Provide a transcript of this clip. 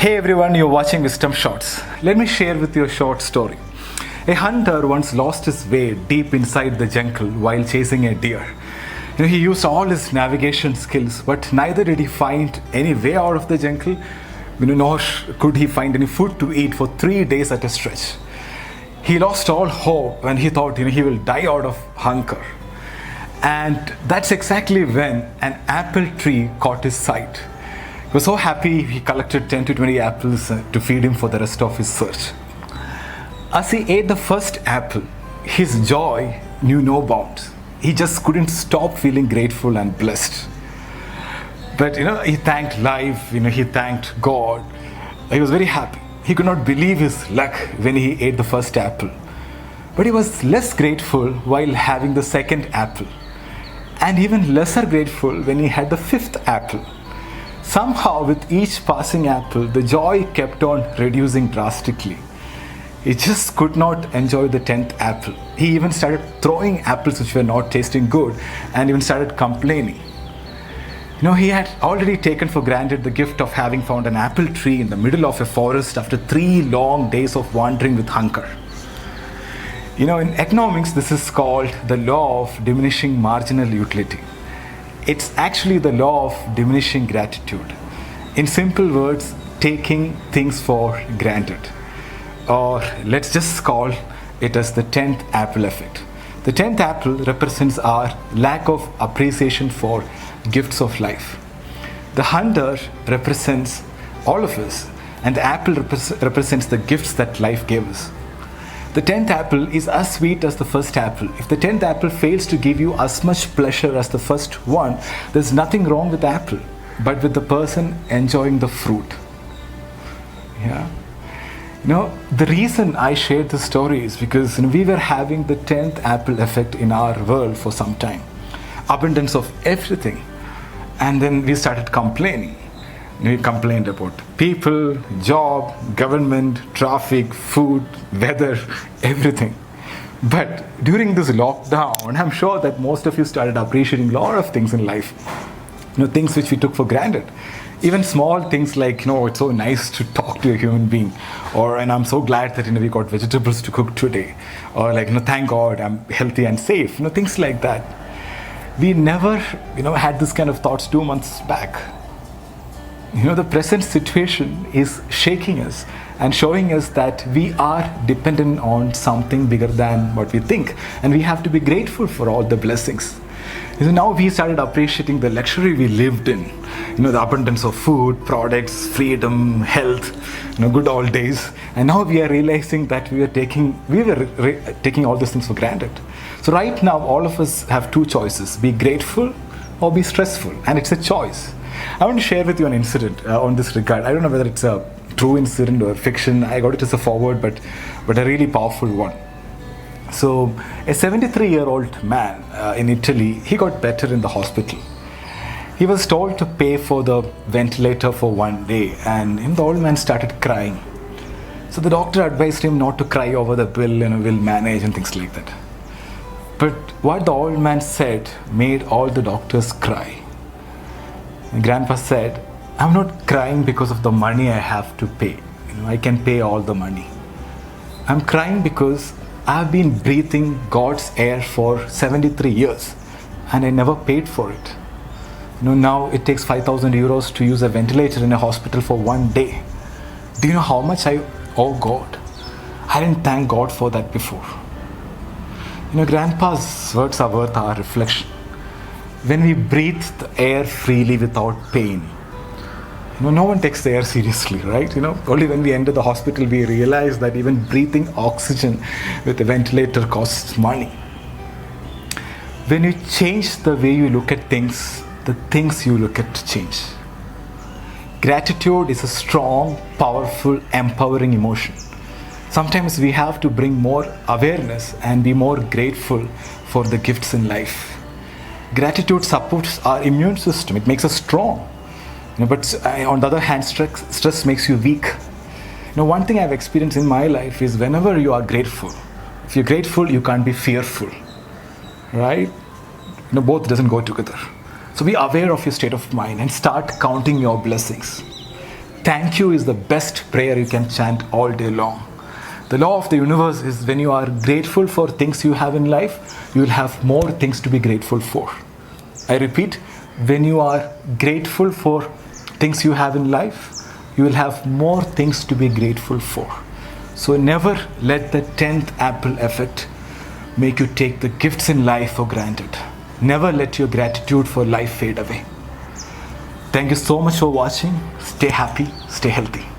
Hey everyone, you're watching Wisdom Shots. Let me share with you a short story. A hunter once lost his way deep inside the jungle while chasing a deer. He used all his navigation skills, but neither did he find any way out of the jungle, nor could he find any food to eat for 3 days at a stretch. He lost all hope when he thought he will die out of hunger. And that's exactly when an apple tree caught his sight. He was so happy he collected 10 to 20 apples to feed him for the rest of his search. As he ate the first apple, his joy knew no bounds. He just couldn't stop feeling grateful and blessed. But he thanked life, he thanked God. He was very happy. He could not believe his luck when he ate the first apple. But he was less grateful while having the second apple. And even lesser grateful when he had the fifth apple. Somehow, with each passing apple, the joy kept on reducing drastically. He just could not enjoy the 10th apple. He even started throwing apples which were not tasting good and even started complaining. He had already taken for granted the gift of having found an apple tree in the middle of a forest after 3 long days of wandering with hunger. In economics, this is called the law of diminishing marginal utility. It's actually the law of diminishing gratitude. In simple words, taking things for granted. Or let's just call it as the 10th apple effect. The 10th apple represents our lack of appreciation for gifts of life. The hunter represents all of us, and the apple represents the gifts that life gave us. The 10th apple is as sweet as the first apple. If the 10th apple fails to give you as much pleasure as the first one, there's nothing wrong with the apple, but with the person enjoying the fruit. Yeah. The reason I shared this story is because we were having the 10th apple effect in our world for some time. Abundance of everything. And then we started complaining. We complained about people, job, government, traffic, food, weather, everything. But during this lockdown, I'm sure that most of you started appreciating a lot of things in life. Things which we took for granted. Even small things like, it's so nice to talk to a human being. And I'm so glad that, we got vegetables to cook today. Or thank God I'm healthy and safe. Things like that. We never, had this kind of thoughts 2 months back. The present situation is shaking us and showing us that we are dependent on something bigger than what we think. And we have to be grateful for all the blessings. Now we started appreciating the luxury we lived in. The abundance of food, products, freedom, health, good old days. And now we are realizing that we were taking all those things for granted. So right now, all of us have 2 choices: be grateful or be stressful. And it's a choice. I want to share with you an incident on this regard. I don't know whether it's a true incident or fiction. I got it as a forward, but a really powerful one. So, a 73-year-old man in Italy, he got better in the hospital. He was told to pay for the ventilator for 1 day, and the old man started crying. So the doctor advised him not to cry over the bill, we'll manage and things like that. But what the old man said made all the doctors cry. And Grandpa said, I'm not crying because of the money I have to pay. I can pay all the money. I'm crying because I've been breathing God's air for 73 years and I never paid for it. Now it takes 5,000 euros to use a ventilator in a hospital for 1 day. Do you know how much I owe God? I didn't thank God for that before. Grandpa's words are worth our reflection. When we breathe the air freely without pain, no one takes the air seriously, right? Only when we enter the hospital, we realize that even breathing oxygen with a ventilator costs money. When you change the way you look at things, the things you look at change. Gratitude is a strong, powerful, empowering emotion. Sometimes we have to bring more awareness and be more grateful for the gifts in life. Gratitude supports our immune system. It makes us strong. But on the other hand, stress makes you weak. One thing I've experienced in my life is whenever you are grateful, if you're grateful, you can't be fearful. Right? Both doesn't go together. So be aware of your state of mind and start counting your blessings. Thank you is the best prayer you can chant all day long. The law of the universe is when you are grateful for things you have in life, you will have more things to be grateful for. I repeat, when you are grateful for things you have in life, you will have more things to be grateful for. So never let the 10th apple effect make you take the gifts in life for granted. Never let your gratitude for life fade away. Thank you so much for watching. Stay happy, stay healthy.